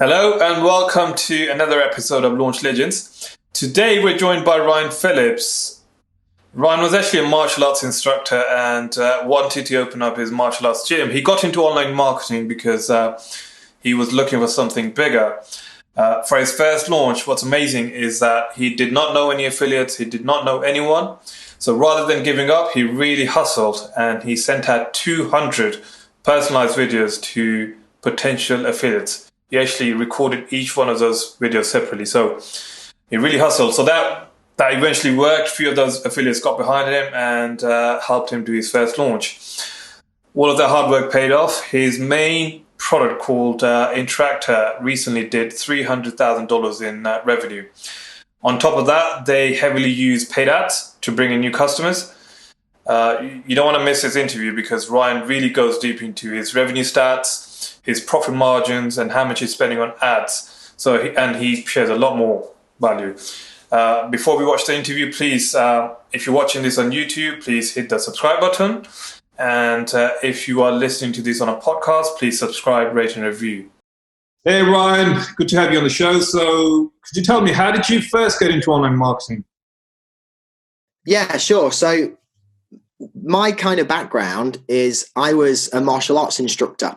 Hello and welcome to another episode of Launch Legends. Today we're joined by Ryan Phillips. Ryan was actually a martial arts instructor and wanted to open up his martial arts gym. He got into online marketing because he was looking for something bigger. For his first launch, what's amazing is that he did not know any affiliates, he did not know anyone. So rather than giving up, he really hustled and he sent out 200 personalized videos to potential affiliates. He actually recorded each one of those videos separately. So he really hustled. So that eventually worked. A few of those affiliates got behind him and helped him do his first launch. All of that hard work paid off. His main product called Interactor recently did $300,000 in revenue. On top of that, they heavily use paid ads to bring in new customers. You don't want to miss his interview because Ryan really goes deep into his revenue stats, his profit margins, and how much he's spending on ads. And he shares a lot more value. Before we watch the interview, please, if you're watching this on YouTube, please hit the subscribe button. And if you are listening to this on a podcast, please subscribe, rate, and review. Hey, Ryan. Good to have you on the show. So could you tell me, how did you first get into online marketing? Yeah, sure. So my kind of background is I was a martial arts instructor.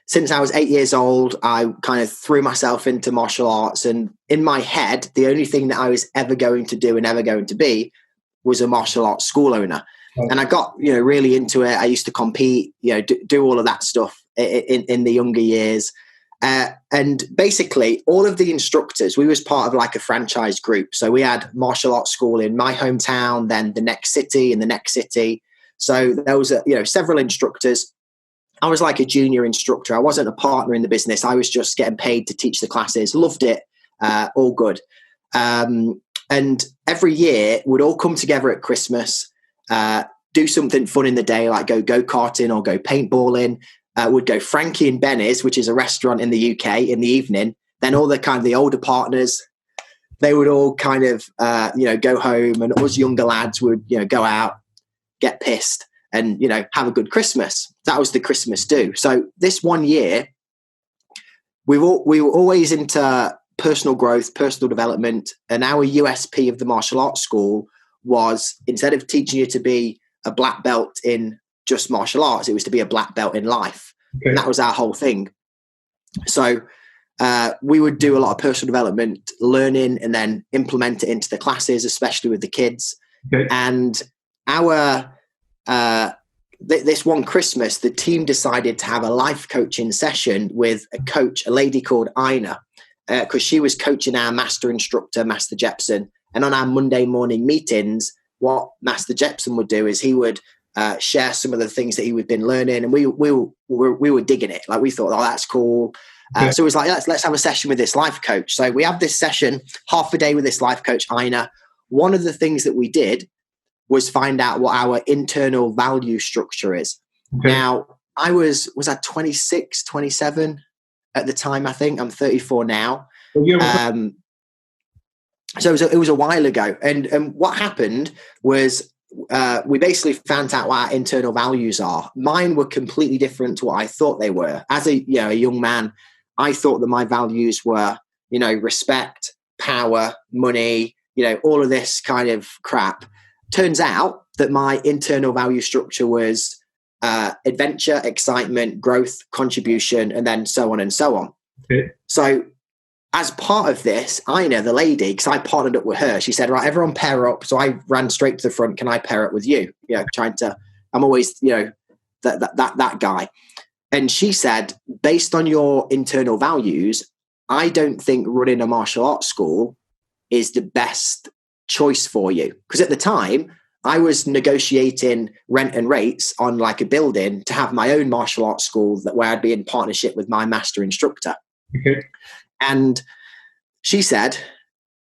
Since I was 8 years old, I kind of threw myself into martial arts, and in my head, the only thing that I was ever going to do and ever going to be was a martial arts school owner. Okay. And I got, really into it. I used to compete, do all of that stuff in the younger years. And basically all of the instructors, we was part of like a franchise group. So we had martial arts school in my hometown, then the next city and the next city. So there was, several instructors. I was like a junior instructor. I wasn't a partner in the business. I was just getting paid to teach the classes. Loved it. All good. And every year we'd all come together at Christmas, do something fun in the day, like go go-karting or go paintballing. Would go Frankie and Benny's, which is a restaurant in the UK, in the evening. Then all the older partners, they would all kind of, go home, and us younger lads would, go out, get pissed, and, have a good Christmas. That was the Christmas do. So this one year, we were always into personal growth, personal development. And our USP of the martial arts school was, instead of teaching you to be a black belt in just martial arts, it was to be a black belt in life. Okay. And that was our whole thing. So we would do a lot of personal development, learning, and then implement it into the classes, especially with the kids. Okay. And this one Christmas, the team decided to have a life coaching session with a coach, a lady called Ina, because she was coaching our master instructor, Master Jepson. And on our Monday morning meetings, what Master Jepson would do is he would share some of the things that he had been learning, and we were digging it. Like, we thought, oh, that's cool. So it was like, let's have a session with this life coach. So we have this session, half a day with this life coach, Ina. One of the things that we did was find out what our internal value structure is. Okay. Now, I was 26, 27 at the time, I think. I'm 34 now. So it was a while ago. And what happened was we basically found out what our internal values are. Mine were completely different to what I thought they were. As a young man, I thought that my values were, respect, power, money, all of this kind of crap. Turns out that my internal value structure was adventure, excitement, growth, contribution, and then so on and so on. Okay. So as part of this, Ina, the lady, because I partnered up with her, she said, right, everyone pair up. So I ran straight to the front. Can I pair up with you? I'm always, that guy. And she said, based on your internal values, I don't think running a martial arts school is the best choice for you. Because at the time, I was negotiating rent and rates on like a building to have my own martial arts school where I'd be in partnership with my master instructor. Okay. And she said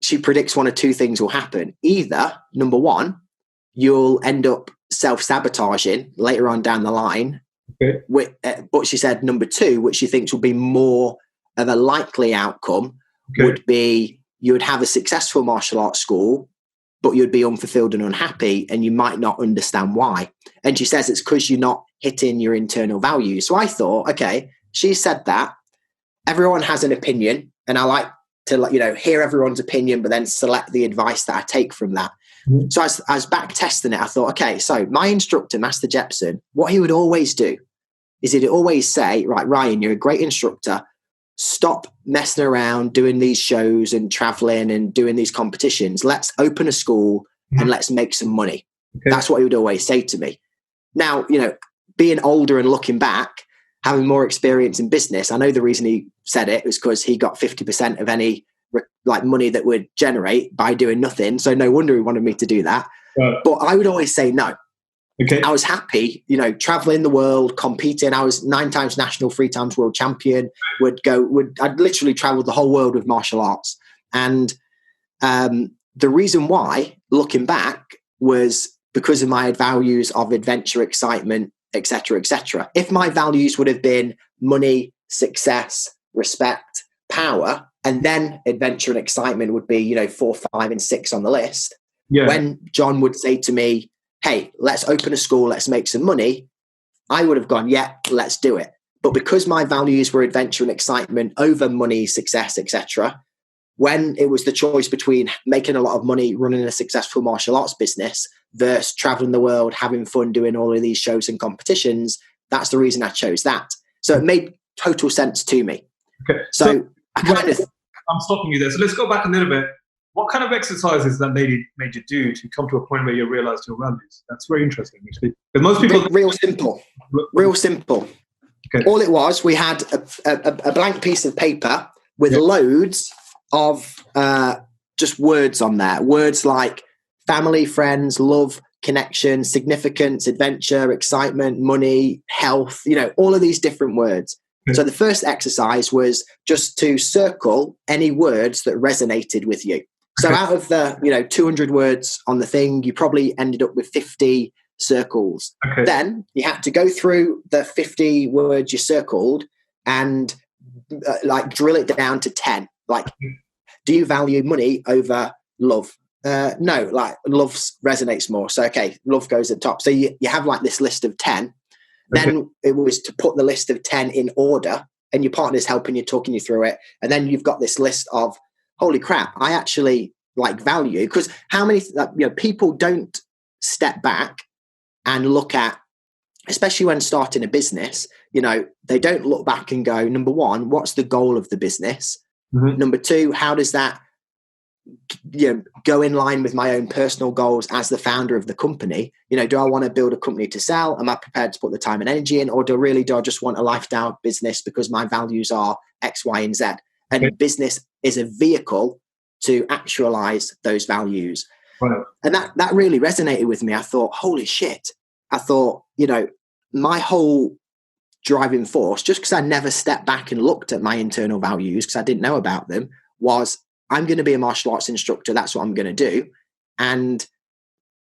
she predicts one of two things will happen. Either, number one, you'll end up self-sabotaging later on down the line. Okay. But she said number two, which she thinks will be more of a likely outcome, would be you would have a successful martial arts school, but you'd be unfulfilled and unhappy, and you might not understand why. And she says it's because you're not hitting your internal values. So I thought, okay, she said that. everyone has an opinion, and I like to hear everyone's opinion, but then select the advice that I take from that. Mm-hmm. So I was back testing it. I thought, okay, so my instructor, Master Jepson, what he would always do is he'd always say, right, Ryan, you're a great instructor. Stop messing around doing these shows and traveling and doing these competitions. Let's open a school and let's make some money. Okay. That's what he would always say to me. Now, being older and looking back, having more experience in business, I know the reason he said it was because he got 50% of any money that would generate by doing nothing. So no wonder he wanted me to do that. Right. But I would always say no. Okay. I was happy, traveling the world, competing. I was 9 times national, 3 times world champion. I'd literally traveled the whole world with martial arts. And the reason why, looking back, was because of my values of adventure, excitement, etc., etc. If my values would have been money, success, respect, power, and then adventure and excitement would be, 4, 5, and 6 on the list. Yeah. When John would say to me, hey, let's open a school, let's make some money, I would have gone, yeah, let's do it. But because my values were adventure and excitement over money, success, etc., when it was the choice between making a lot of money, running a successful martial arts business versus traveling the world, having fun, doing all of these shows and competitions, that's the reason I chose that. So it made total sense to me. Okay. So I'm stopping you there. So let's go back a little bit. What kind of exercises that made you do to come to a point where you realized your values? That's very interesting, actually. Because most people... Real simple. Okay. All it was, we had a blank piece of paper with loads of just words on there. Words like family, friends, love, connection, significance, adventure, excitement, money, health, all of these different words. Okay. So the first exercise was just to circle any words that resonated with you. So out of the 200 words on the thing, you probably ended up with 50 circles. Okay. Then you had to go through the 50 words you circled and drill it down to 10. Do you value money over love? No, love resonates more. So, okay, love goes at the top. So you have this list of 10. Then it was to put the list of 10 in order, and your partner's helping you, talking you through it. And then you've got this list of, holy crap, I actually value, because how many people don't step back and look at, especially when starting a business, they don't look back and go, number one, what's the goal of the business? Mm-hmm. Number two, how does that go in line with my own personal goals as the founder of the company? Do I want to build a company to sell? Am I prepared to put the time and energy in? Or do I just want a lifestyle business because my values are X, Y, and Z? And business is a vehicle to actualize those values. Right. And that really resonated with me. I thought, holy shit. I thought, my whole driving force, just because I never stepped back and looked at my internal values because I didn't know about them, was I'm going to be a martial arts instructor. That's what I'm going to do. And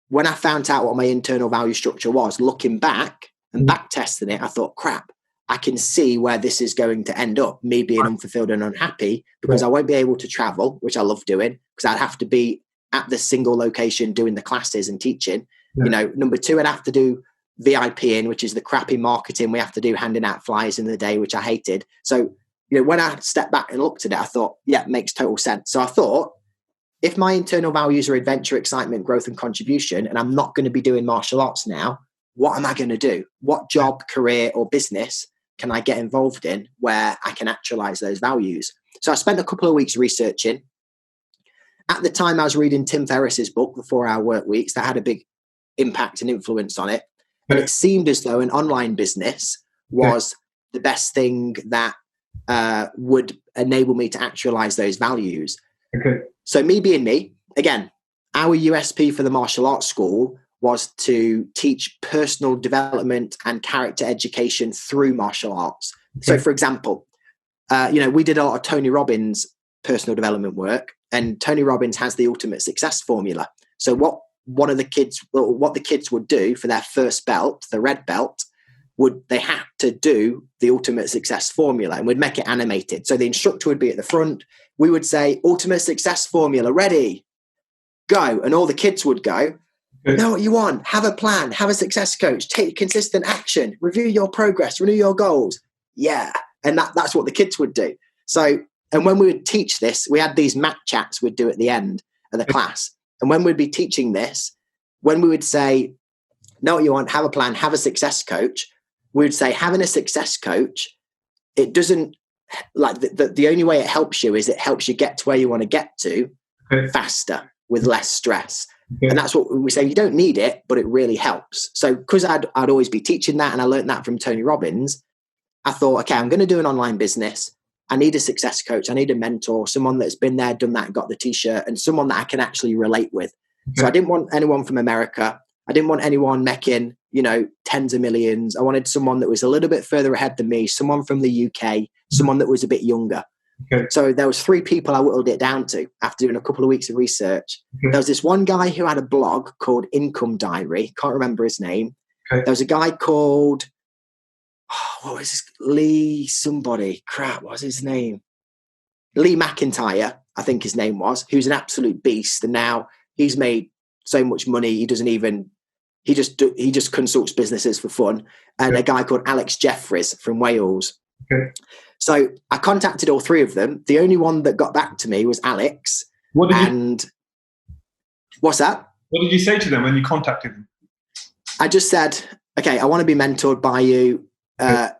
when I found out what my internal value structure was, looking back and back testing it, I thought, crap, I can see where this is going to end up, me being unfulfilled and unhappy, because I won't be able to travel, which I love doing, because I'd have to be at the single location doing the classes and teaching. Yeah. Number two, I'd have to do VIPing, which is the crappy marketing we have to do, handing out flyers in the day, which I hated. So, when I stepped back and looked at it, I thought, yeah, it makes total sense. So I thought, if my internal values are adventure, excitement, growth, and contribution, and I'm not going to be doing martial arts now, what am I going to do? What job, career, or business can I get involved in where I can actualize those values? So I spent a couple of weeks researching. At the time, I was reading Tim Ferriss's book, The 4-Hour Work Weeks, that had a big impact and influence on it. And it seemed as though an online business was the best thing that would enable me to actualize those values. Okay. So me being me, again, our USP for the martial arts school was to teach personal development and character education through martial arts. Okay. So for example, we did a lot of Tony Robbins personal development work, and Tony Robbins has the ultimate success formula. So what the kids would do for their first belt, the red belt, they had to do the ultimate success formula, and we'd make it animated. So the instructor would be at the front. We would say, ultimate success formula, ready, go. And all the kids would go, know what you want, have a plan, have a success coach, take consistent action, review your progress, renew your goals. Yeah. And that's what the kids would do. So, and when we would teach this, we had these mat chats we'd do at the end of the class. And when we'd be teaching this, when we would say, know what you want, have a plan, have a success coach, we would say having a success coach, it doesn't, like the only way it helps you is it helps you get to where you want to get to faster with less stress. And that's what we say. You don't need it, but it really helps. So because I'd always be teaching that, and I learned that from Tony Robbins, I thought, okay, I'm going to do an online business. I need a success coach. I need a mentor, someone that's been there, done that, got the t-shirt, and someone that I can actually relate with. So I didn't want anyone from America. I didn't want anyone making, tens of millions. I wanted someone that was a little bit further ahead than me, someone from the UK, someone that was a bit younger. So there was 3 people I whittled it down to after doing a couple of weeks of research. There was this one guy who had a blog called Income Diary. Can't remember his name. There was a guy called, what was his, Lee somebody. Crap, what was his name? Lee McIntyre, I think his name was, who's an absolute beast. And now he's made so much money. He doesn't even, he just consults businesses for fun. And a guy called Alex Jeffries from Wales. So I contacted all 3 of them. The only one that got back to me was Alex. What's that? What did you say to them when you contacted them? I just said, okay, I want to be mentored by you.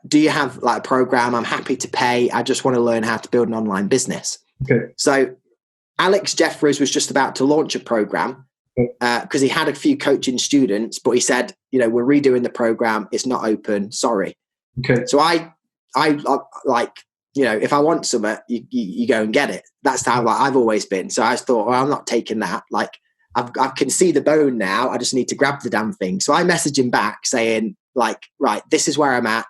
Do you have like a program? I'm happy to pay. I just want to learn how to build an online business. So Alex Jeffries was just about to launch a program because he had a few coaching students, but he said, we're redoing the program. It's not open. Sorry. So I like, if I want something, you go and get it. That's how I've always been. So I thought, well, I'm not taking that. Like I can see the bone now. I just need to grab the damn thing. So I messaged him back saying like, right, this is where I'm at.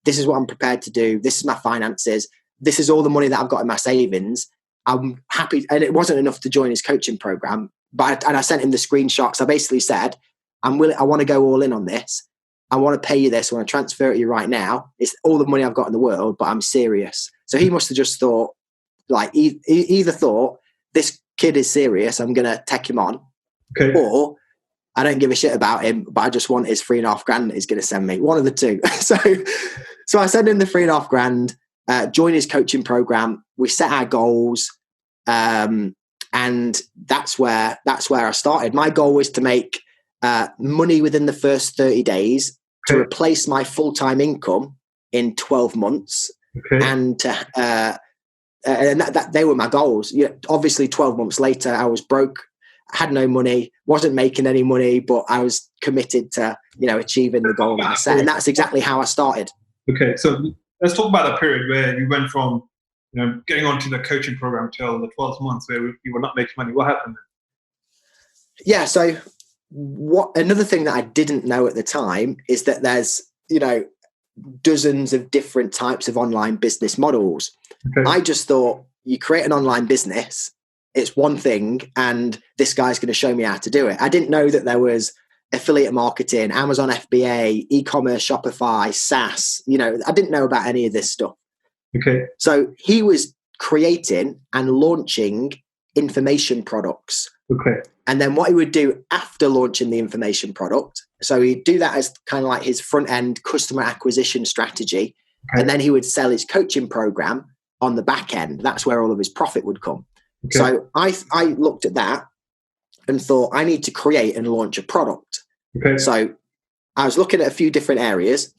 This is what I'm prepared to do. This is my finances. This is all the money that I've got in my savings. I'm happy. And it wasn't enough to join his coaching program, but I sent him the screenshots. I basically said, I want to go all in on this. I want to pay you this. I want to transfer it to you right now. It's all the money I've got in the world, but I'm serious. So he must have just thought, like, he either thought this kid is serious, I'm going to take him on, or I don't give a shit about him, but I just want his $3,500 that he's going to send me. One of the two. So I sent him the $3,500, join his coaching program. We set our goals. And that's where I started. My goal was to make money within the first 30 days to replace my full-time income in 12 months. And that they were my goals. Obviously 12 months later, I was broke, had no money, wasn't making any money, but I was committed to, achieving the goal that I set. And that's exactly how I started. Okay. So let's talk about the period where you went from, getting onto the coaching program till the 12 months where you were not making money. What happened? Yeah. So another thing that I didn't know at the time is that there's, dozens of different types of online business models. I just thought you create an online business, it's one thing, and this guy's going to show me how to do it. I didn't know that there was affiliate marketing, Amazon FBA, e-commerce, Shopify, SaaS. I didn't know about any of this stuff. So he was creating and launching information products. And then what he would do after launching the information product, so he'd do that as kind of like his front end customer acquisition strategy. And then he would sell his coaching program on the back end. That's where all of his profit would come. So I looked at that and thought, I need to create and launch a product. So I was looking at a few different areas.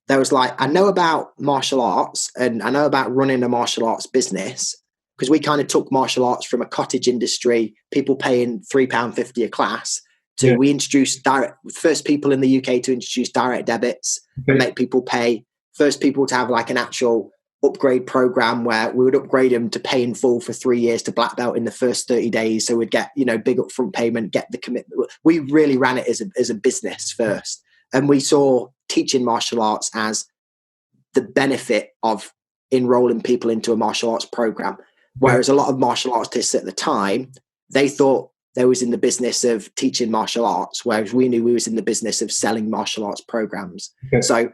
There was like, I know about martial arts and I know about running a martial arts business, because we kind of took martial arts from a cottage industry, people paying £3.50 a class, to we introduced first people in the UK to introduce direct debits and make people pay, first people to have like an actual upgrade program where we would upgrade them to pay in full for 3 years to black belt in the first 30 days. So we'd get, big upfront payment, get the commitment. We really ran it as a business first. And we saw teaching martial arts as the benefit of enrolling people into a martial arts program. Whereas a lot of martial artists at the time, they thought they was in the business of teaching martial arts, whereas we knew we was in the business of selling martial arts programs. So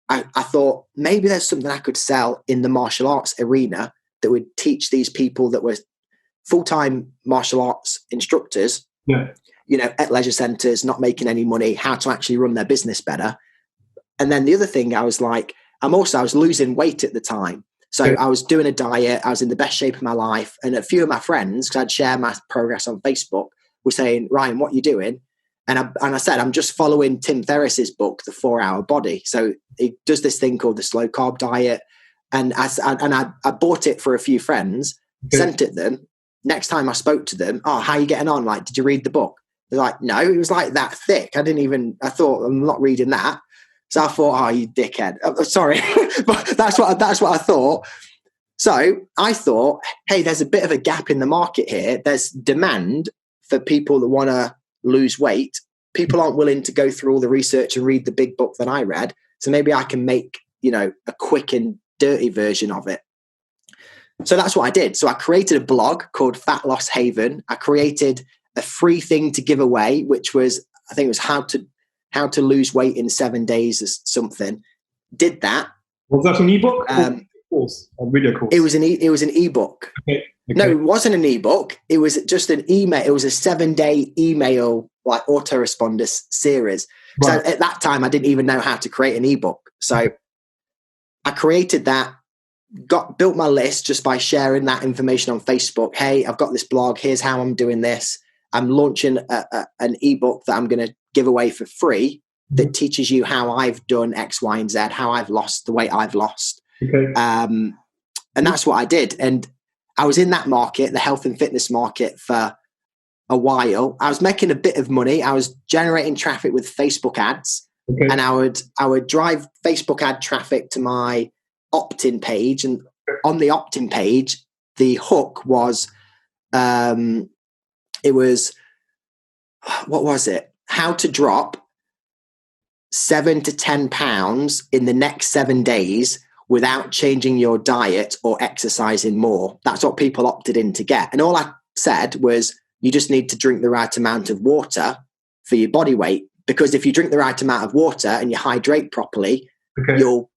I thought maybe there's something I could sell in the martial arts arena that would teach these people that were full-time martial arts instructors, at leisure centers, not making any money, how to actually run their business better. And then the other thing I was like, I was losing weight at the time. So I was doing a diet. I was in the best shape of my life. And a few of my friends, because I'd share my progress on Facebook, were saying, Ryan, what are you doing? And I said, I'm just following Tim Ferriss's book, The 4-Hour Body. So he does this thing called the slow carb diet. And I bought it for a few friends, sent it them. Next time I spoke to them, how are you getting on? Like, did you read the book? They're like, no, it was like that thick. I thought, I'm not reading that. So I thought, you dickhead. Sorry, but that's what I thought. So I thought, hey, there's a bit of a gap in the market here. There's demand for people that want to lose weight. People aren't willing to go through all the research and read the big book that I read. So maybe I can make, a quick and dirty version of it. So that's what I did. So I created a blog called Fat Loss Haven. I created a free thing to give away, which was, I think it was how to lose weight in 7 days or something. Did that. Was that an ebook? Course, a video course? It was an ebook. Okay. No, it wasn't an ebook. It was just an email. It was a 7-day email, like autoresponder series. Right. So at that time, I didn't even know how to create an ebook. So I created that, built my list just by sharing that information on Facebook. Hey, I've got this blog. Here's how I'm doing this. I'm launching an ebook that I'm going to give away for free that teaches you how I've done X, Y, and Z, how I've lost the weight I've lost. Okay. And that's what I did. And I was in that market, the health and fitness market, for a while. I was making a bit of money. I was generating traffic with Facebook ads. Okay. And I would drive Facebook ad traffic to my opt-in page. And on the opt-in page, the hook was, what was it? How to drop 7 to 10 pounds in the next 7 days without changing your diet or exercising more. That's what people opted in to get. And all I said was, you just need to drink the right amount of water for your body weight. Because if you drink the right amount of water and you hydrate properly, you'll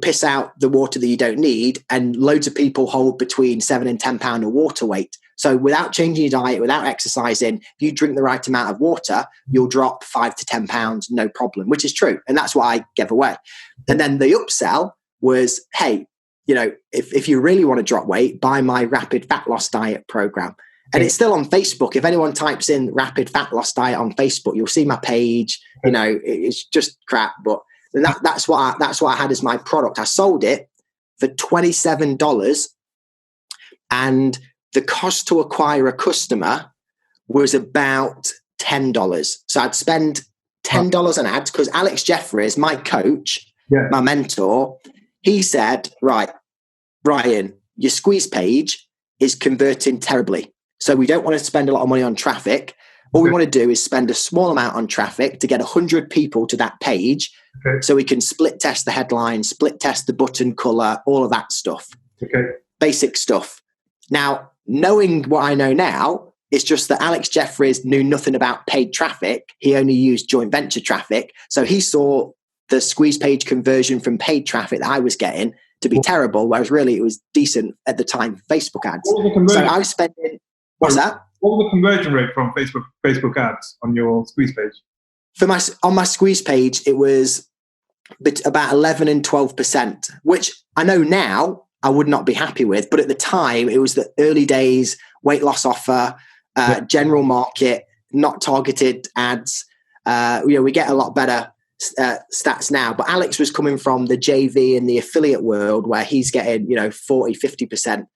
piss out the water that you don't need. And loads of people hold between 7 and 10 pounds of water weight. So without changing your diet, without exercising, if you drink the right amount of water, you'll drop 5 to 10 pounds, no problem, which is true. And that's what I gave away. And then the upsell was, hey, if you really want to drop weight, buy my rapid fat loss diet program. And it's still on Facebook. If anyone types in rapid fat loss diet on Facebook, you'll see my page. It's just crap. But that's what I had as my product. I sold it for $27, and the cost to acquire a customer was about $10. So I'd spend $10 on ads because Alex Jeffries, my coach, my mentor, he said, right, Ryan, your squeeze page is converting terribly. So we don't want to spend a lot of money on traffic. All we want to do is spend a small amount on traffic to get 100 people to that page. Okay. So we can split test the headline, split test the button color, all of that stuff. Okay. Basic stuff. Now, knowing what I know now, it's just that Alex Jeffries knew nothing about paid traffic. He only used joint venture traffic. So he saw the squeeze page conversion from paid traffic that I was getting to be terrible, whereas really it was decent at the time for Facebook ads. So I was spending... What's that? What was the conversion rate from Facebook ads on your squeeze page? On my squeeze page, it was about 11 and 12%, which I know now I would not be happy with. But at the time, it was the early days, weight loss offer, general market, not targeted ads. We get a lot better stats now. But Alex was coming from the JV and the affiliate world where he's getting 40, 50%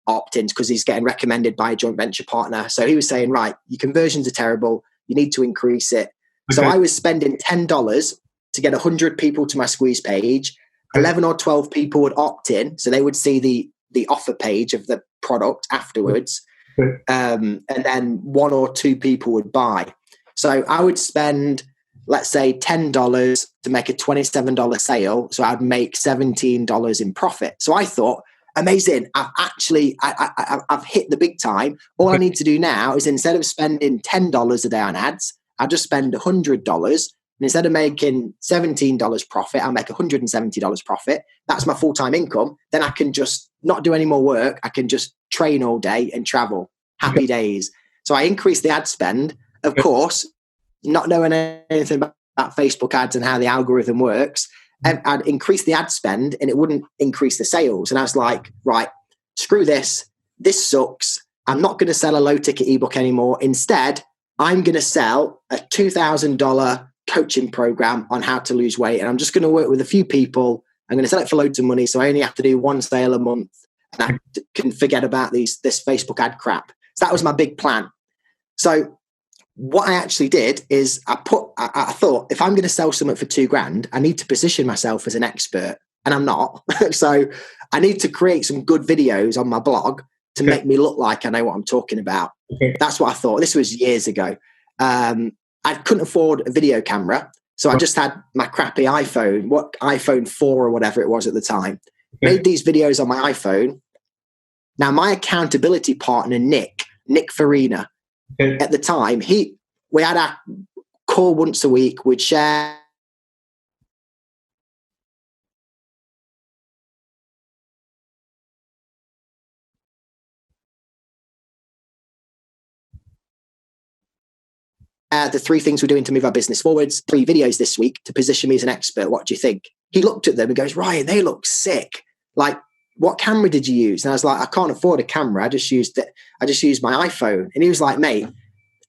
opt-ins because he's getting recommended by a joint venture partner. So he was saying, right, your conversions are terrible. You need to increase it. Okay. So I was spending $10 to get 100 people to my squeeze page. 11 or 12 people would opt in. So they would see the offer page of the product afterwards. Okay. And then 1 or 2 people would buy. So I would spend, let's say, $10 to make a $27 sale. So I'd make $17 in profit. So I thought, amazing. I've hit the big time. All I need to do now is, instead of spending $10 a day on ads, I'll just spend $100. And instead of making $17 profit, I'll make $170 profit. That's my full-time income. Then I can just not do any more work. I can just train all day and travel. Happy days. So I increased the ad spend, of course, not knowing anything about Facebook ads and how the algorithm works. I'd increase the ad spend and it wouldn't increase the sales. And I was like, right, screw this. This sucks. I'm not going to sell a low ticket ebook anymore. Instead, I'm going to sell a $2,000 coaching program on how to lose weight. And I'm just going to work with a few people. I'm going to sell it for loads of money. So I only have to do one sale a month and I can forget about this Facebook ad crap. So that was my big plan. So what I actually did is I thought if I'm going to sell something for $2,000, I need to position myself as an expert, and I'm not. So I need to create some good videos on my blog to make me look like I know what I'm talking about. That's what I thought. This was years ago. I couldn't afford a video camera, so I just had my crappy iPhone 4 or whatever it was at the time. Made these videos on my iPhone. Now my accountability partner, Nick Farina, at the time, we had a call once a week. We'd share the 3 things we're doing to move our business forwards, 3 videos this week to position me as an expert. What do you think? He looked at them and goes, Ryan, they look sick. Like, what camera did you use? And I was like, I can't afford a camera. I just used my iPhone. And he was like, mate,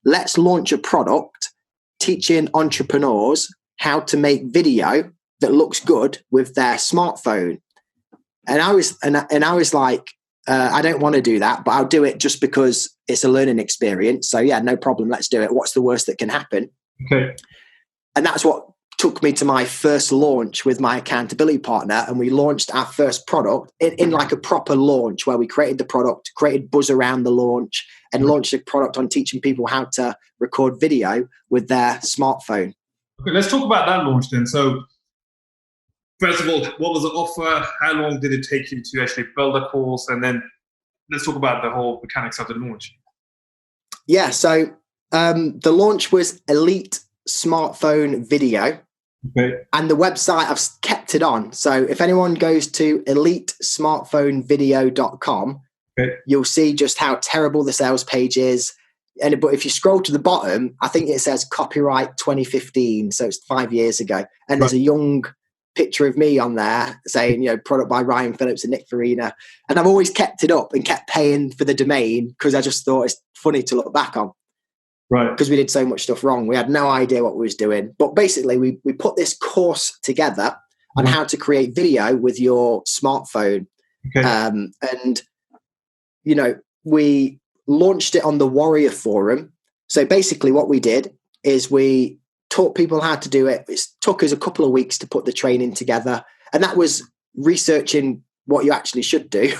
let's launch a product teaching entrepreneurs how to make video that looks good with their smartphone. And I was like, I don't want to do that, but I'll do it just because it's a learning experience. So yeah, no problem. Let's do it. What's the worst that can happen? Okay. And that's what took me to my first launch with my accountability partner. And we launched our first product in like a proper launch where we created the product, created buzz around the launch, and launched a product on teaching people how to record video with their smartphone. Okay, let's talk about that launch then. So first of all, what was the offer? How long did it take you to actually build a course? And then let's talk about the whole mechanics of the launch. Yeah, so the launch was Elite Smartphone Video. Okay. And the website, I've kept it on. So if anyone goes to elitesmartphonevideo.com, okay, you'll see just how terrible the sales page is. But if you scroll to the bottom, I think it says copyright 2015. So it's 5 years ago. And there's a young picture of me on there saying, product by Ryan Phillips and Nick Farina. And I've always kept it up and kept paying for the domain because I just thought it's funny to look back on. Right. Because we did so much stuff wrong. We had no idea what we was doing. But basically, we put this course together on how to create video with your smartphone. Okay. And we launched it on the Warrior Forum. So basically what we did is we taught people how to do it. It took us a couple of weeks to put the training together. And that was researching what you actually should do,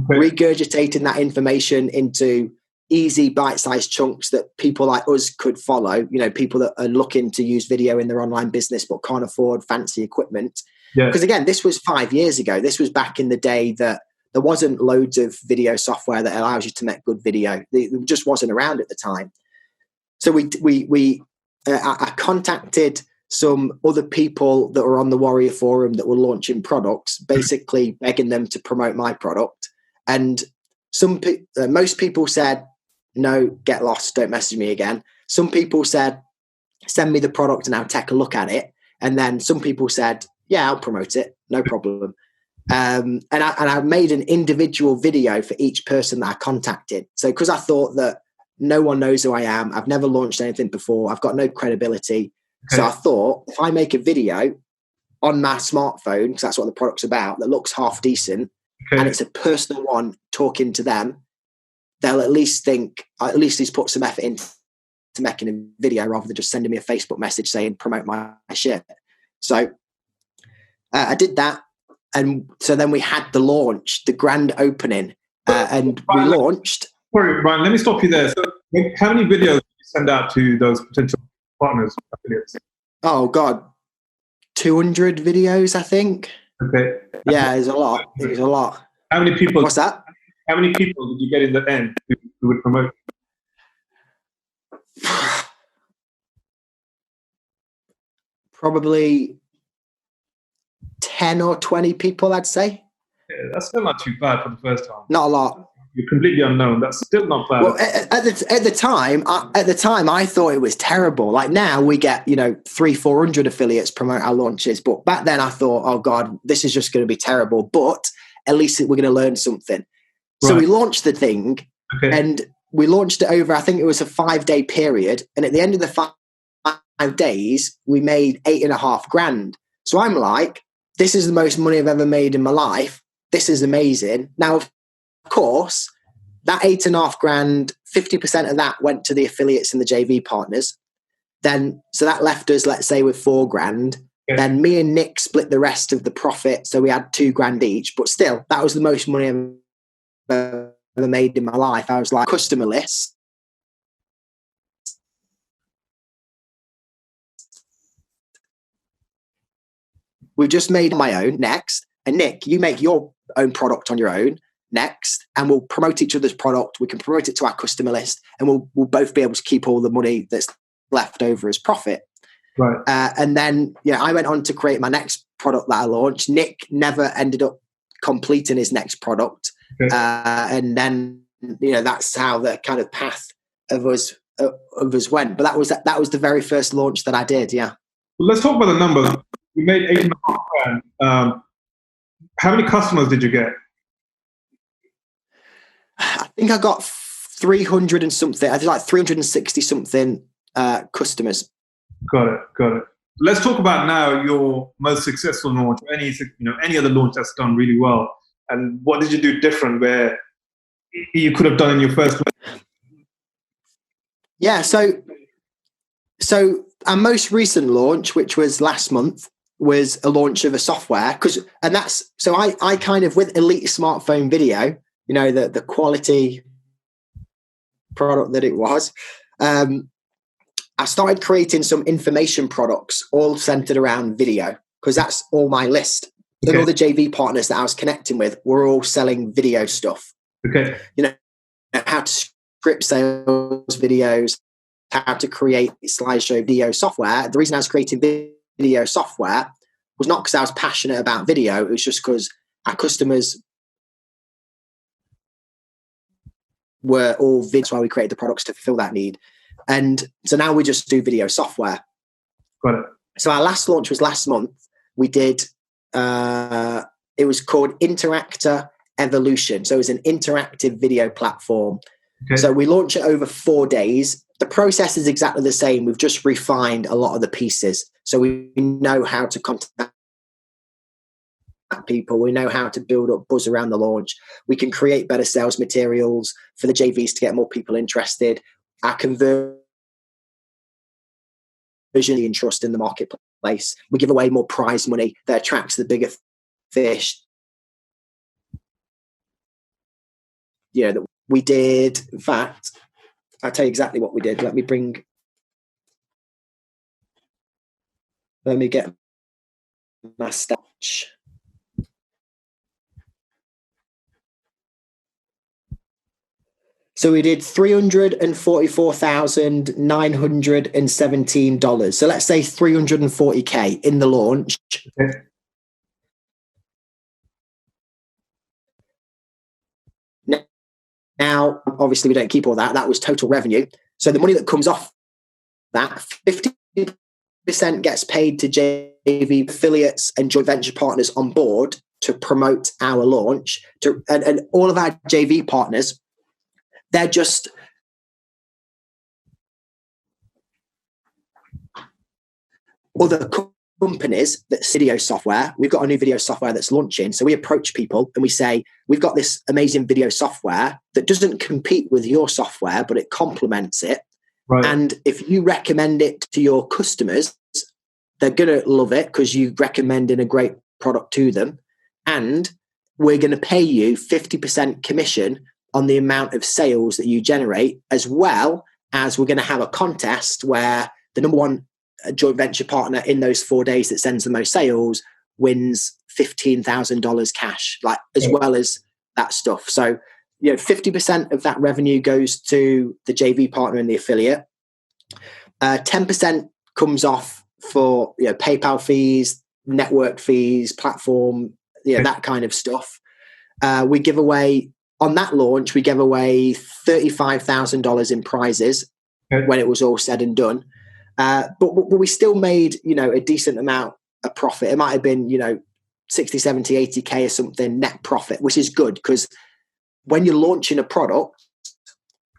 regurgitating that information into easy bite-sized chunks that people like us could follow, people that are looking to use video in their online business but can't afford fancy equipment. Because again, this was 5 years ago. This was back in the day that there wasn't loads of video software that allows you to make good video. It just wasn't around at the time. So I contacted some other people that were on the Warrior Forum that were launching products, basically begging them to promote my product. And most people said, no, get lost, don't message me again. Some people said, send me the product and I'll take a look at it. And then some people said, yeah, I'll promote it, no problem. And I made an individual video for each person that I contacted. So because I thought that no one knows who I am, I've never launched anything before, I've got no credibility. Okay. So I thought if I make a video on my smartphone, because that's what the product's about, that looks half decent, and it's a personal one talking to them, they'll at least think, at least he's put some effort into making a video rather than just sending me a Facebook message saying, promote my shit. So I did that. And so then we had the launch, the grand opening, and we launched. Sorry, Brian, let me stop you there. So how many videos did you send out to those potential partners, affiliates? Oh, God. 200 videos, I think. Okay. Yeah, it was a lot. It was a lot. How many people? What's that? How many people did you get in the end who would promote? Probably 10 or 20 people, I'd say. Yeah, that's still not too bad for the first time. Not a lot. You're completely unknown. That's still not bad. Well, at the time, I thought it was terrible. Like now, we get 300-400 affiliates promote our launches, but back then I thought, oh God, this is just going to be terrible. But at least we're going to learn something. So we launched the thing, and we launched it over, I think it was a 5-day period, and at the end of the 5 days, we made $8,500. So I'm like, this is the most money I've ever made in my life. This is amazing. Now, of course, that $8,500, 50% of that went to the affiliates and the JV partners. So that left us, let's say, with $4,000. Yeah. Then me and Nick split the rest of the profit, so we had $2,000 each. But still, that was the most money I've ever made in my life. I was like, customer list. We've just made my own next. And Nick, you make your own product on your own next, and we'll promote each other's product. We can promote it to our customer list, and we'll both be able to keep all the money that's left over as profit. Right. And then, I went on to create my next product that I launched. Nick never ended up completing his next product. Okay. And then, that's how the kind of path of us went. But that was the very first launch that I did. Yeah. Well, let's talk about the numbers. You made $8,500. How many customers did you get? I think I got 300 and something. I did like 360 something customers. Got it. Let's talk about now your most successful launch, any other launch that's done really well, and what did you do different where you could have done in your first launch? Yeah, so our most recent launch, which was last month, was a launch of a software I kind of, with Elite Smartphone Video, the quality product that it was, I started creating some information products all centered around video, because that's all my list. Okay. And all the JV partners that I was connecting with were all selling video stuff. Okay. How to script sales videos, how to create slideshow video software. The reason I was creating video software was not because I was passionate about video. It was just because our customers were all video. That's why we created the products to fulfill that need. And so now we just do video software. Got it. So our last launch was last month. We did, it was called Interactor Evolution. So it was an interactive video platform. Okay. So we launched it over 4 days. The process is exactly the same. We've just refined a lot of the pieces. So we know how to contact people. We know how to build up buzz around the launch. We can create better sales materials for the JVs to get more people interested. Our conversion and trust in the marketplace. We give away more prize money that attracts the bigger fish. That we did. In fact, I'll tell you exactly what we did. Let me get my stats. So we did $344,917. So let's say $340K in the launch. Okay. Now, obviously, we don't keep all that. That was total revenue. So the money that comes off that, 50% gets paid to JV affiliates and joint venture partners on board to promote our launch. And all of our JV partners, they're just other companies that's video software. We've got a new video software that's launching. So we approach people and we say, we've got this amazing video software that doesn't compete with your software, but it complements it. Right. And if you recommend it to your customers, they're going to love it because you recommended a great product to them. And we're going to pay you 50% commission on the amount of sales that you generate, as well as we're going to have a contest where the number one joint venture partner in those 4 days that sends the most sales wins $15,000 cash, as well as that stuff. So, 50% of that revenue goes to the JV partner and the affiliate. 10% comes off for PayPal fees, network fees, platform, that kind of stuff. We give away on that launch, we gave away $35,000 in prizes when it was all said and done. But we still made, a decent amount of profit. It might have been, 60, 70, 80K or something net profit, which is good because when you're launching a product,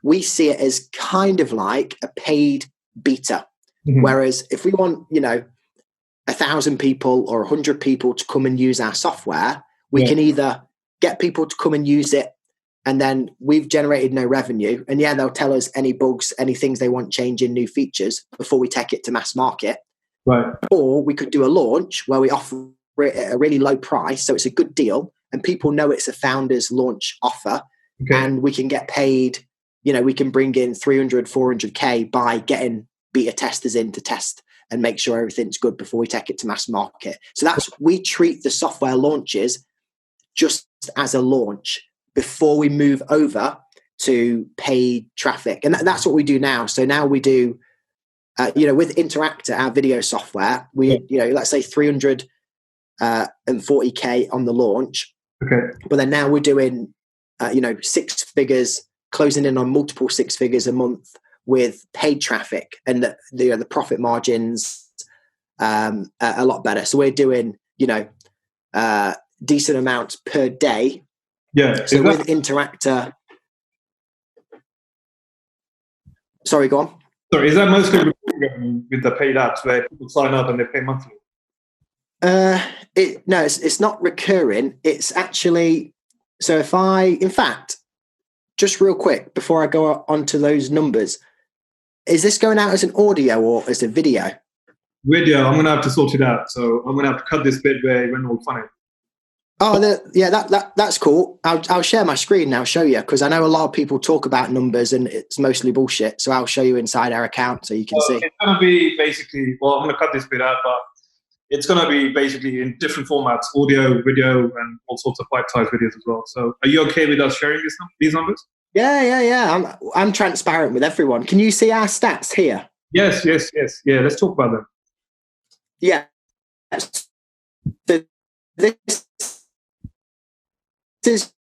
we see it as kind of like a paid beta. Mm-hmm. Whereas if we want, 1,000 people or 100 people to come and use our software, we can either get people to come and use it and then we've generated no revenue. And they'll tell us any bugs, any things they want changing, new features before we take it to mass market. Right. Or we could do a launch where we offer it at a really low price. So it's a good deal and people know it's a founder's launch offer and we can get paid, we can bring in 300, 400K by getting beta testers in to test and make sure everything's good before we take it to mass market. So we treat the software launches just as a launch before we move over to paid traffic. And that's what we do now. So now we do, with Interactor, our video software, we, let's say 340K on the launch. Okay. But then now we're doing, 6 figures, closing in on multiple 6 figures a month with paid traffic, and the profit margins are a lot better. So we're doing, decent amounts per day. Yeah. So with Interactor, sorry, go on. Sorry, is that mostly with the paid apps where people sign up and they pay monthly? No, it's not recurring. It's actually, so in fact, just real quick before I go on to those numbers, is this going out as an audio or as a video? Video. I'm going to have to sort it out. So I'm going to have to cut this bit where it went all funny. Oh, that's cool. I'll share my screen now, show you, because I know a lot of people talk about numbers and it's mostly bullshit. So I'll show you inside our account so you can see. It's going to be basically, I'm going to cut this bit out, but it's going to be basically in different formats, audio, video, and all sorts of bite-sized videos as well. So are you okay with us sharing these numbers? Yeah. I'm transparent with everyone. Can you see our stats here? Yes. Yeah, let's talk about them. Yeah. This is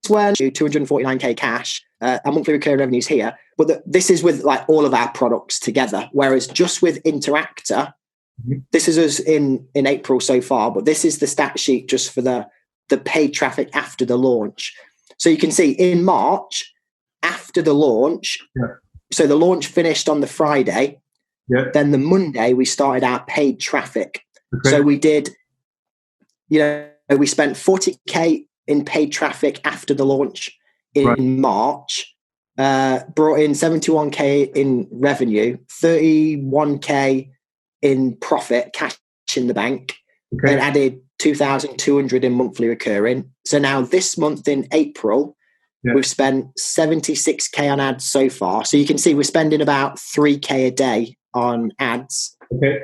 when 249K cash, our monthly recurring revenues here, but this is with like all of our products together. Whereas just with Interactor, this is us in April so far, but this is the stat sheet just for the paid traffic after the launch. So you can see in March, after the launch, so the launch finished on the Friday, then the Monday we started our paid traffic. Okay. So we did, we spent 40K in paid traffic after the launch in March, brought in 71K in revenue, 31K in profit, cash in the bank, and added 2,200 in monthly recurring. So now this month in April, we've spent 76K on ads so far. So you can see we're spending about 3K a day on ads. Okay.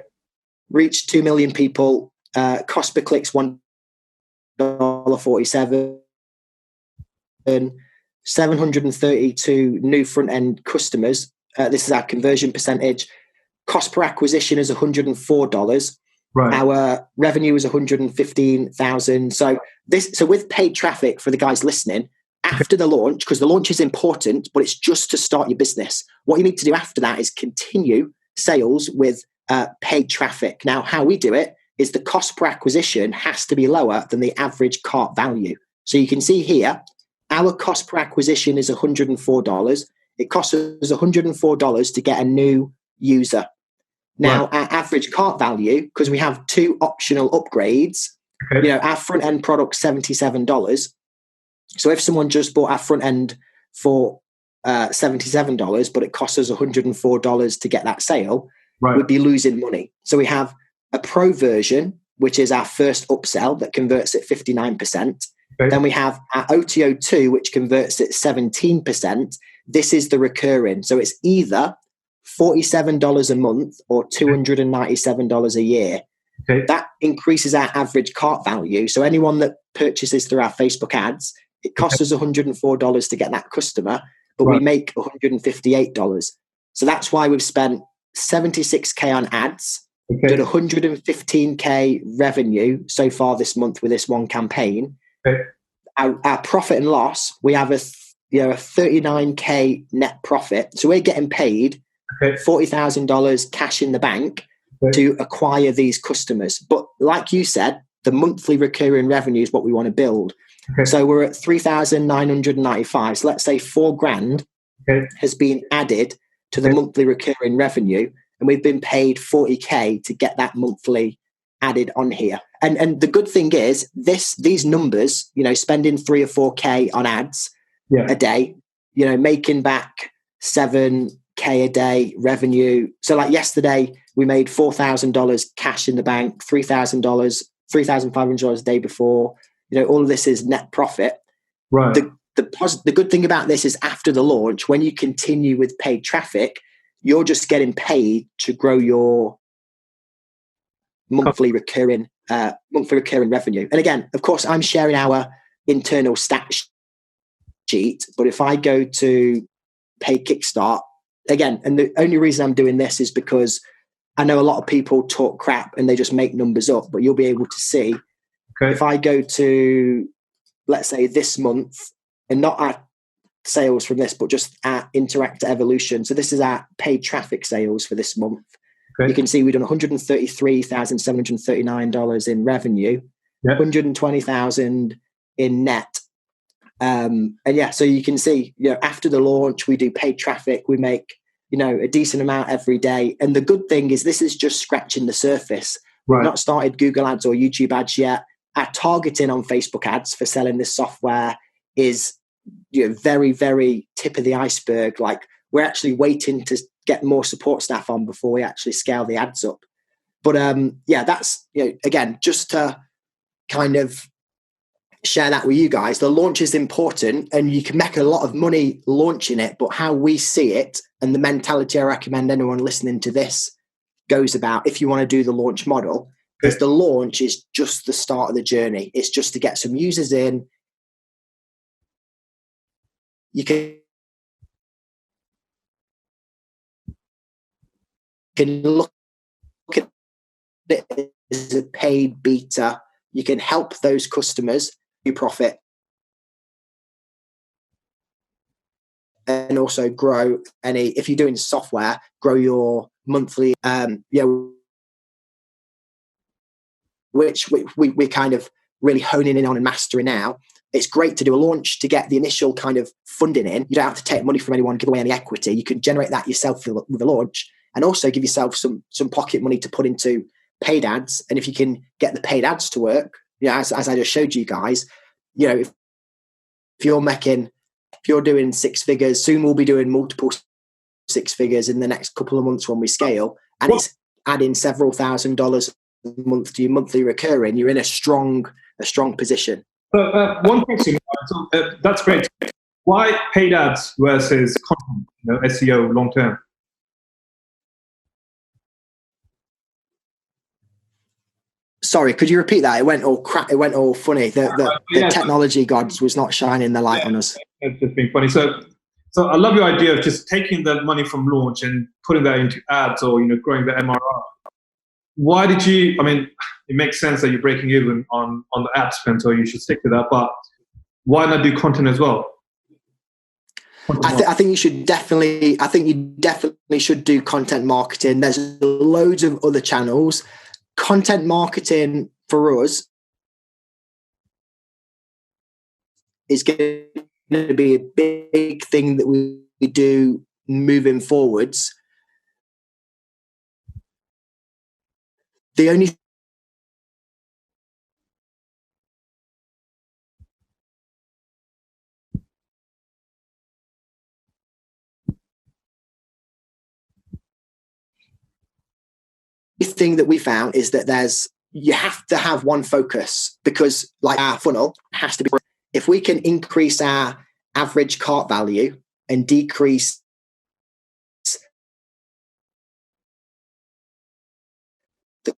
Reached 2 million people. Cost per click's $1.47. 732 new front-end customers. This is our conversion percentage. Cost per acquisition is $104. Right. Our revenue is $115,000. So with paid traffic for the guys listening, after the launch, because the launch is important, but it's just to start your business. What you need to do after that is continue sales with paid traffic. Now, how we do it is the cost per acquisition has to be lower than the average cart value. So you can see here, our cost per acquisition is $104. It costs us $104 to get a new user. Now, our average cart value, because we have 2 optional upgrades, our front end product's $77. So if someone just bought our front end for $77, but it costs us $104 to get that sale, we'd be losing money. So we have a pro version, which is our first upsell that converts at 59%. Then we have our OTO2, which converts at 17%. This is the recurring. So it's either $47 a month or $297 a year. That increases our average cart value. So anyone that purchases through our Facebook ads, it costs us $104 to get that customer, but we make $158. So that's why we've spent 76K on ads Okay. Did 115k revenue so far this month with this one campaign. Okay. Our profit and loss, we have a 39k net profit. So we're getting paid $40,000 cash in the bank to acquire these customers. But like you said, the monthly recurring revenue is what we want to build. Okay. So we're at 3,995. So let's say $4,000 has been added to the monthly recurring revenue, and we've been paid 40k to get that monthly added on here. And the good thing is these numbers, spending 3 or 4k on ads a day, making back 7k a day revenue. So like yesterday, we made $4,000 cash in the bank, $3,000, $3,500 a day before. All of this is net profit. Right. The good thing about this is after the launch, when you continue with paid traffic, you're just getting paid to grow your monthly recurring revenue. And again, of course, I'm sharing our internal stat sheet, but if I go to paid Kickstart, again, and the only reason I'm doing this is because I know a lot of people talk crap and they just make numbers up, but you'll be able to see if I go to, let's say, this month, and not our sales from this, but just our Interactor Evolution. So this is our paid traffic sales for this month. You can see we've done $133,739 in revenue, $120,000 in net. So you can see, after the launch, we do paid traffic. We make, a decent amount every day. And the good thing is this is just scratching the surface. Right. We've not started Google ads or YouTube ads yet. Our targeting on Facebook ads for selling this software is, very, very tip of the iceberg. Like, we're actually waiting to get more support staff on before we actually scale the ads up. But that's, again, just to kind of share that with you guys. The launch is important and you can make a lot of money launching it, but how we see it and the mentality I recommend anyone listening to this goes about, if you want to do the launch model, is the launch is just the start of the journey. It's just to get some users in. You can look at it as a paid beta. You can help those customers, you profit, and also grow if you're doing software, grow your monthly, which we're kind of really honing in on and mastering now. It's great to do a launch to get the initial kind of funding in. You don't have to take money from anyone, give away any equity. You can generate that yourself with a launch, and also give yourself some pocket money to put into paid ads. And if you can get the paid ads to work, as I just showed you guys, if you're doing 6 figures, soon we'll be doing multiple 6 figures in the next couple of months when we scale, and it's adding several $1,000s a month to your monthly recurring, you're in a strong position. One question, that's great. Why paid ads versus content, SEO long term? Sorry, could you repeat that? It went all It went all funny. The technology gods was not shining the light on us. It's just been funny. So I love your idea of just taking the money from launch and putting that into ads or growing the MRR. Why did you? I mean, it makes sense that you're breaking even on the ad spend, so you should stick to that. But why not do content as well? I think you should definitely. I think you definitely should do content marketing. There's loads of other channels. Content marketing for us is going to be a big thing that we do moving forwards. The only thing that we found is that you have to have one focus, because like our funnel has to be, if we can increase our average cart value and decrease the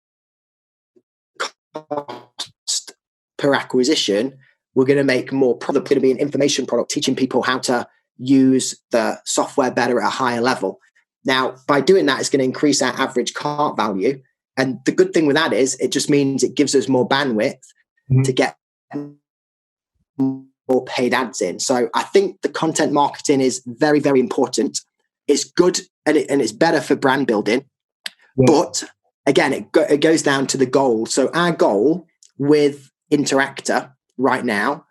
cost per acquisition, we're going to make more product. Going to be an information product teaching people how to use the software better at a higher level. Now, by doing that, it's going to increase our average cart value. And the good thing with that is it just means it gives us more bandwidth to get more paid ads in. So I think the content marketing is very, very important. It's good and it's better for brand building. Yeah. But again, it goes down to the goal. So our goal with Interactor right now,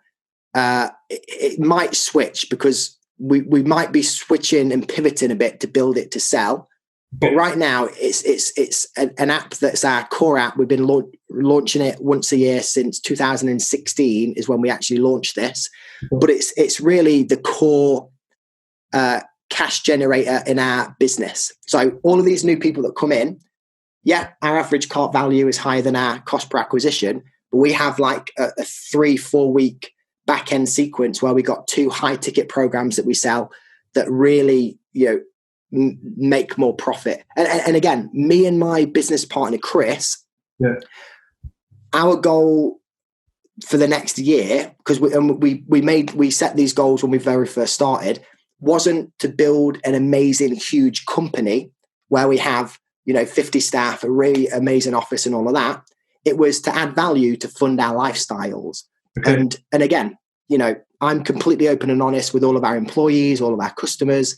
it might switch because we might be switching and pivoting a bit to build it to sell. But right now, it's an app that's our core app. We've been launching it once a year since 2016 is when we actually launched this. But it's really the core cash generator in our business. So all of these new people that come in, our average cart value is higher than our cost per acquisition. But we have like a 3-4 week back end sequence where we got 2 high ticket programs that we sell that really, make more profit. And again, me and my business partner, Chris, our goal for the next year, because we set these goals when we very first started, wasn't to build an amazing, huge company where we have, 50 staff, a really amazing office and all of that. It was to add value to fund our lifestyles. Okay. And again, I'm completely open and honest with all of our employees, all of our customers,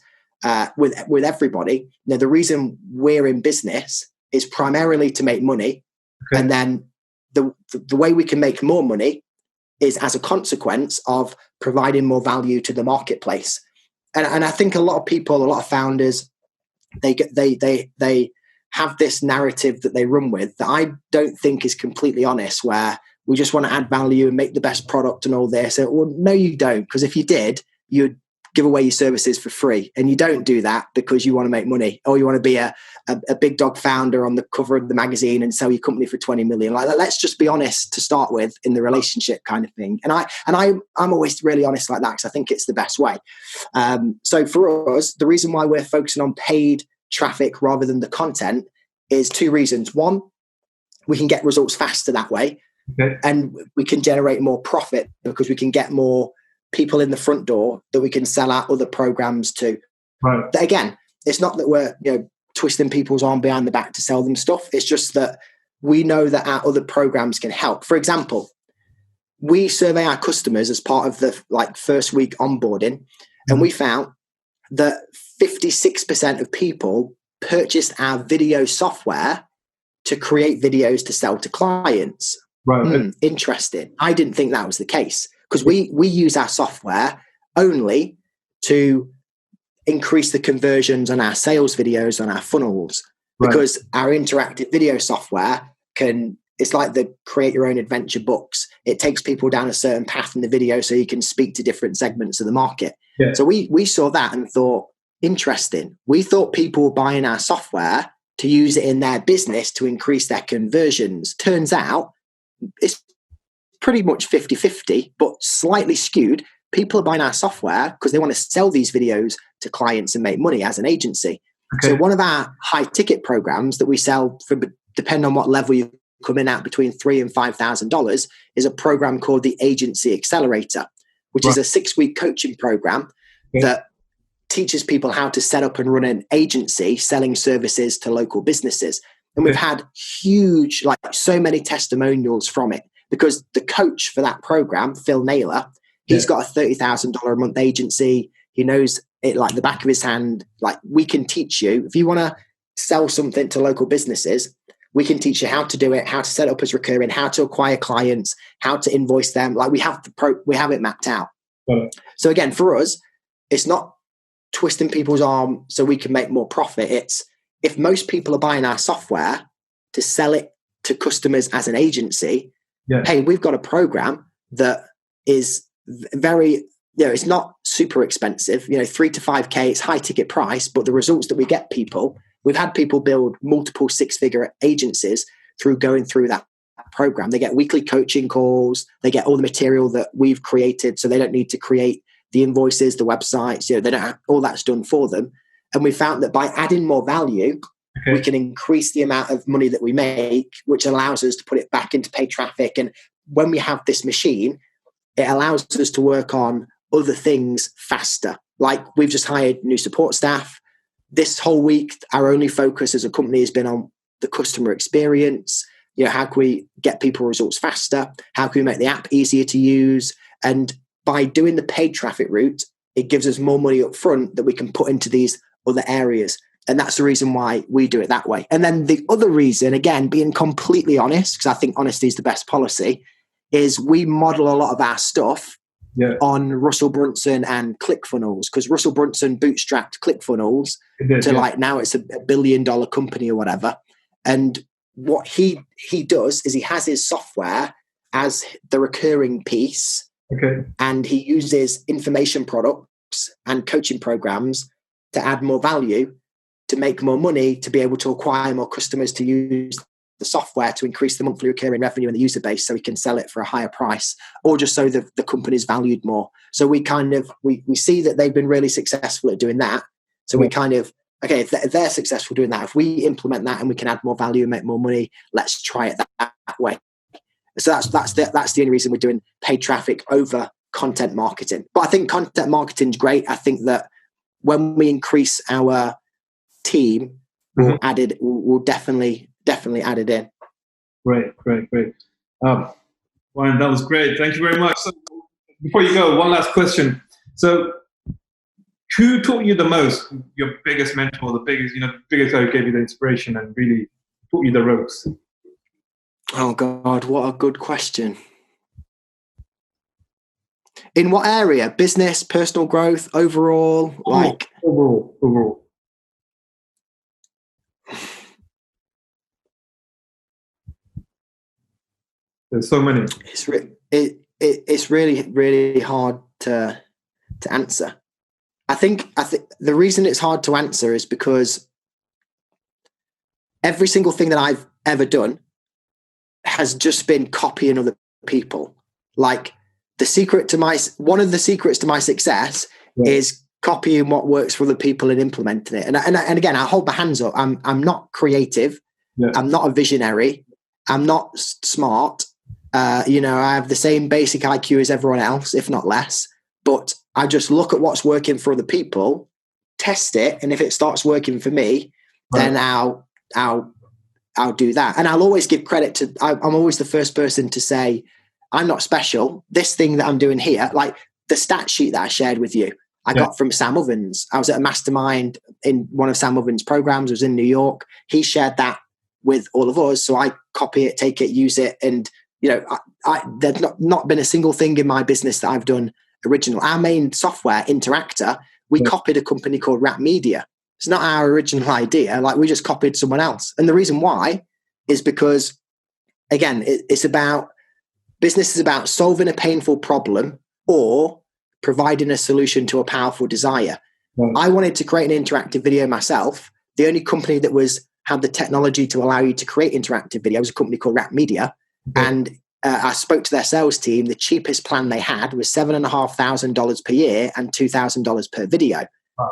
with everybody. Now, the reason we're in business is primarily to make money. Okay. And then the way we can make more money is as a consequence of providing more value to the marketplace. And I think a lot of people, a lot of founders, they have this narrative that they run with that I don't think is completely honest, where we just want to add value and make the best product and all this. Well, no, you don't. Because if you did, you'd give away your services for free. And you don't do that because you want to make money, or you want to be a big dog founder on the cover of the magazine and sell your company for 20 million. Like, let's just be honest to start with in the relationship kind of thing. And I'm always really honest like that because I think it's the best way. So for us, the reason why we're focusing on paid traffic rather than the content is 2 reasons. One, we can get results faster that way. Okay. And we can generate more profit because we can get more people in the front door that we can sell out other programs to. Right. But again, it's not that we're twisting people's arm behind the back to sell them stuff. It's just that we know that our other programs can help. For example, we survey our customers as part of the first week onboarding, and we found that 56% of people purchased our video software to create videos to sell to clients. Right. Interesting. I didn't think that was the case because we use our software only to increase the conversions on our sales videos, on our funnels, because our interactive video software it's like the create your own adventure books. It takes people down a certain path in the video so you can speak to different segments of the market. Yeah. So we saw that and thought, interesting. We thought people were buying our software to use it in their business to increase their conversions. Turns out it's pretty much 50-50, but slightly skewed. People are buying our software because they want to sell these videos to clients and make money as an agency. Okay. So one of our high ticket programs that we sell for, depending on what level you come in at, between $3,000 and $5,000, is a program called the Agency Accelerator, which is a 6-week coaching program that teaches people how to set up and run an agency selling services to local businesses. And we've had huge, so many testimonials from it, because the coach for that program, Phil Naylor, he's got a $30,000 a month agency. He knows it like the back of his hand. We can teach you, if you want to sell something to local businesses, we can teach you how to do it, how to set up as recurring, how to acquire clients, how to invoice them. We have it mapped out. So again, for us, it's not twisting people's arm so we can make more profit. It's, if most people are buying our software to sell it to customers as an agency, hey, we've got a program that is very, it's not super expensive, 3 to 5K, it's high ticket price, but the results that we get people, we've had people build multiple 6-figure agencies through going through that program. They get weekly coaching calls, they get all the material that we've created, so they don't need to create the invoices, the websites, they don't have, all that's done for them. And we found that by adding more value, we can increase the amount of money that we make, which allows us to put it back into paid traffic. And when we have this machine, it allows us to work on other things faster. We've just hired new support staff. This whole week, our only focus as a company has been on the customer experience? How can we get people results faster? How can we make the app easier to use? And by doing the paid traffic route, it gives us more money up front that we can put into these other areas. And that's the reason why we do it that way. And then the other reason, again, being completely honest, because I think honesty is the best policy, is we model a lot of our stuff on Russell Brunson and ClickFunnels, because Russell Brunson bootstrapped ClickFunnels like now it's $1 billion company or whatever. And what he does is he has his software as the recurring piece, and he uses information products and coaching programs to add more value, to make more money, to be able to acquire more customers, to use the software to increase the monthly recurring revenue in the user base so we can sell it for a higher price, or just so the company's valued more. So we we see that they've been really successful at doing that. So we if they're successful doing that, if we implement that and we can add more value and make more money, let's try it that way. So that's the only reason we're doing paid traffic over content marketing. But I think content marketing is great. I think that when we increase our team, we'll definitely add it in. Great. Ryan, that was great. Thank you very much. So before you go, one last question. So who taught you the most? Your biggest mentor, the biggest guy who gave you the inspiration and really taught you the ropes? Oh God, what a good question. In what area? Business, personal growth, overall? Overall. There's so many. It's really, really hard to answer. I think the reason it's hard to answer is because every single thing that I've ever done has just been copying other people. Like one of the secrets to my success is copying what works for other people and implementing it. And again, I hold my hands up. I'm not creative. Yeah. I'm not a visionary. I'm not smart. I have the same basic IQ as everyone else, if not less. But I just look at what's working for other people, test it, and if it starts working for me, then I'll do that. And I'll always give credit to. I'm always the first person to say, I'm not special. This thing that I'm doing here, like the stat sheet that I shared with you, I got from Sam Ovens. I was at a mastermind in one of Sam Ovens' programs. I was in New York. He shared that with all of us, so I copy it, take it, use it, and there's not been a single thing in my business that I've done original. Our main software, Interactor, we copied a company called Rap Media. It's not our original idea. Like, we just copied someone else. And the reason why is because, again, it's about business is about solving a painful problem or providing a solution to a powerful desire. I wanted to create an interactive video myself. The only company that had the technology to allow you to create interactive video was a company called Rap Media. And I spoke to their sales team. The cheapest plan they had was $7,500 per year and $2,000 per video.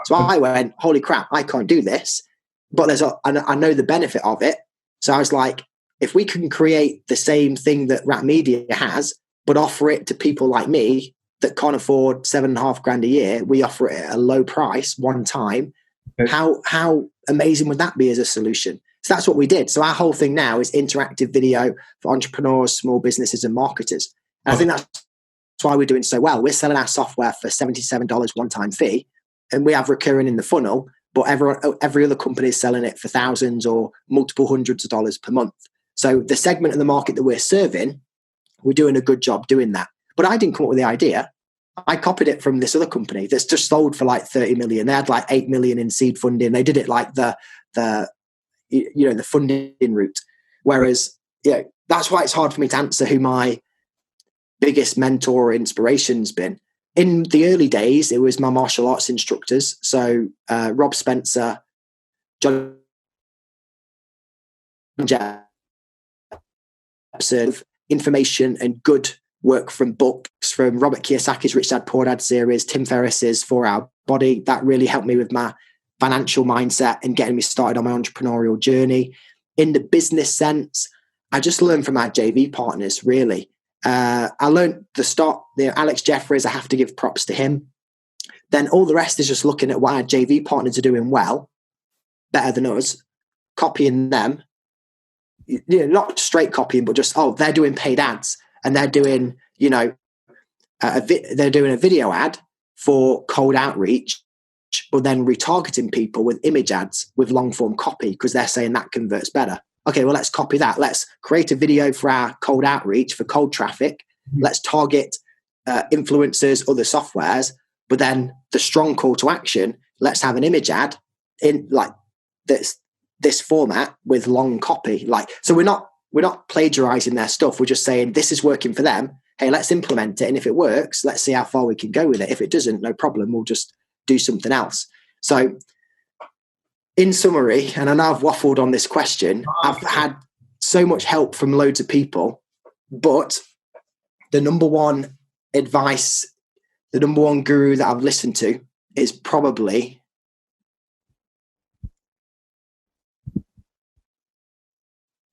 So I went, holy crap, I can't do this. But I know the benefit of it. So I was like, if we can create the same thing that Rap Media has, but offer it to people like me that can't afford $7,500 a year, we offer it at a low price one time. How amazing would that be as a solution? So that's what we did. So our whole thing now is interactive video for entrepreneurs, small businesses, and marketers. And I think that's why we're doing so well. We're selling our software for $77 one-time fee, and we have recurring in the funnel, but every other company is selling it for thousands or multiple hundreds of dollars per month. So the segment of the market that we're serving, we're doing a good job doing that. But I didn't come up with the idea. I copied it from this other company that's just sold for like 30 million. They had like 8 million in seed funding. They did it like the funding route. Whereas, that's why it's hard for me to answer who my biggest mentor or inspiration's been. In the early days, it was my martial arts instructors. So Rob Spencer, John Jepson, information and good work from books, from Robert Kiyosaki's Rich Dad Poor Dad series, Tim Ferriss's 4 Hour Body. That really helped me with my financial mindset and getting me started on my entrepreneurial journey. In the business sense, I just learned from our JV partners, really. I learned the start, Alex Jeffries, I have to give props to him. Then all the rest is just looking at what our JV partners are doing well, better than us, copying them, not straight copying, but just, they're doing paid ads and they're doing, they're doing a video ad for cold outreach, but then retargeting people with image ads with long form copy because they're saying that converts better. Okay, well, let's copy that. Let's create a video for our cold outreach for cold traffic. Let's target influencers, other softwares, but then the strong call to action, let's have an image ad in like this format with long copy. Like, so we're not plagiarizing their stuff. We're just saying this is working for them. Hey, let's implement it. And if it works, let's see how far we can go with it. If it doesn't, no problem. We'll just do something else. So in summary, and I know I've waffled on this question, I've had so much help from loads of people, but the number one advice, the number one guru that I've listened to is probably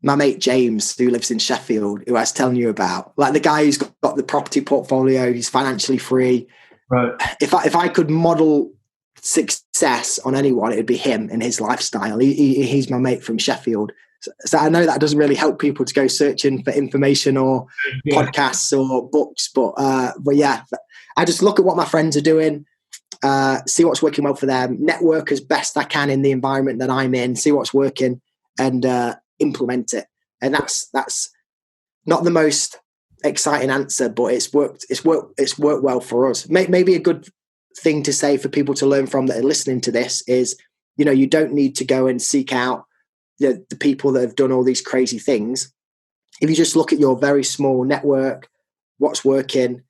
my mate James, who lives in Sheffield, who I was telling you about. Like the guy who's got the property portfolio, he's financially free. Right. If I could model success on anyone, it would be him and his lifestyle. He's my mate from Sheffield. So I know that doesn't really help people to go searching for information or podcasts or books, but yeah, I just look at what my friends are doing, see what's working well for them, network as best I can in the environment that I'm in, see what's working, and implement it. And that's not the most exciting answer, but it's worked well for us. Maybe a good thing to say for people to learn from that are listening to this is, you don't need to go and seek out the people that have done all these crazy things. If you just look at your very small network, what's working,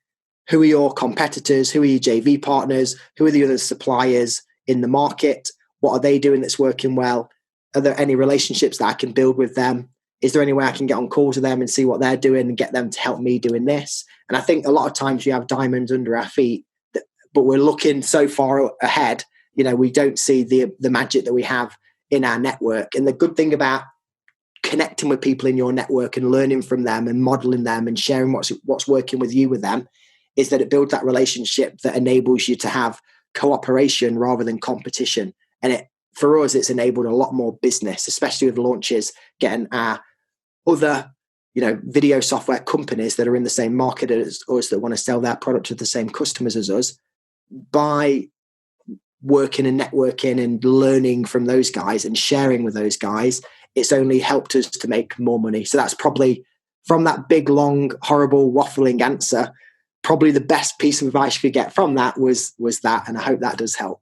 who are your competitors, who are your JV partners, who are the other suppliers in the market, what are they doing that's working well? Are there any relationships that I can build with them? Is there any way I can get on calls with them and see what they're doing and get them to help me doing this? And I think a lot of times we have diamonds under our feet, but we're looking so far ahead, we don't see the magic that we have in our network. And the good thing about connecting with people in your network and learning from them and modeling them and sharing what's working with you with them is that it builds that relationship that enables you to have cooperation rather than competition. And for us, it's enabled a lot more business, especially with launches, getting our other, video software companies that are in the same market as us that want to sell their product to the same customers as us. By working and networking and learning from those guys and sharing with those guys, it's only helped us to make more money. So that's probably, from that big, long, horrible, waffling answer, probably the best piece of advice you could get from that was that. And I hope that does help.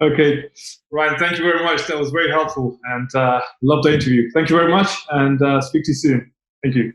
Okay, Ryan, thank you very much. That was very helpful and loved the interview. Thank you very much and speak to you soon. Thank you.